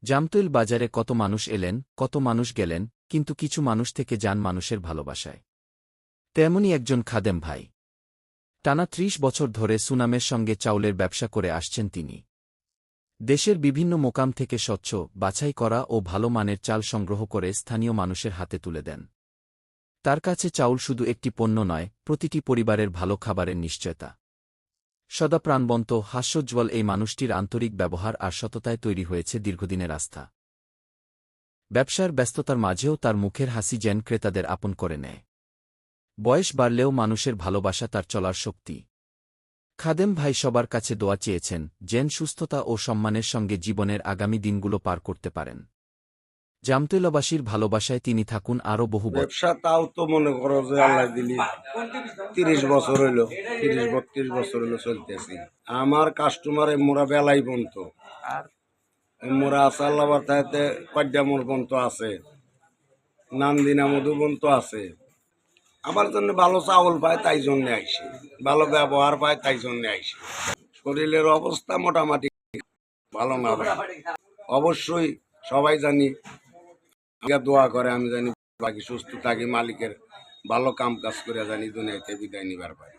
জামতৈল বাজারে কত মানুষ এলেন, কত মানুষ গেলেন, কিন্তু কিছু মানুষ থেকে যান মানুষের ভালোবাসায়। তেমনই একজন খাদেম ভাই। টানা ৩০ বছর ধরে সুনামের সঙ্গে চাউলের ব্যবসা করে আসছেন তিনি। দেশের বিভিন্ন মোকাম থেকে স্বচ্ছ, বাছাই করা ও ভালো মানের চাল সংগ্রহ করে স্থানীয় মানুষের হাতে তুলে দেন। তার কাছে চাউল শুধু একটি পণ্য নয়, প্রতিটি পরিবারের ভালো খাবারের নিশ্চয়তা। সদা প্রাণবন্ত, হাস্যোজ্জ্বল এই মানুষটির আন্তরিক ব্যবহার আর সততায় তৈরি হয়েছে দীর্ঘদিনের আস্থা। ব্যবসার ব্যস্ততার মাঝেও তার মুখের হাসি যেন ক্রেতাদের আপন করে নেয়। বয়স বাড়লেও মানুষের ভালোবাসা তার চলার শক্তি। খাদেম ভাই সবার কাছে দোয়া চেয়েছেন, যেন সুস্থতা ও সম্মানের সঙ্গে জীবনের আগামী দিনগুলো পার করতে পারেন। জামতৈলবাসীর ভালোবাসায় তিনি থাকুন আরও বহু বছর। ব্যবসা তাও তো মনে করো যে আল্লাহ দিলি 30 বছর হইল, 30-32 বছর হইলো চলতেছি। আমার কাস্টমার মোরা বেলাই বন্ত আর মোরা আছে আল্লাহ বাতাতে কদ্যামর বন্ত আছে, নান্দিনা মধু বন্ত আছে। আমার জন্য ভালো চাউল পায় তাই জন্য আইসি, ভালো ব্যবহার পায় তাই জন্য আইসি। শরীরের অবস্থা মোটামুটি ভালো না ভাই, অবশ্যই সবাই জানি দোয়া করে, আমি জানি বাকি সুস্থ থাকি, মালিকের ভালো কাম কাজ করে জানি দুনিয়াতে বিদায় নিবার পারি।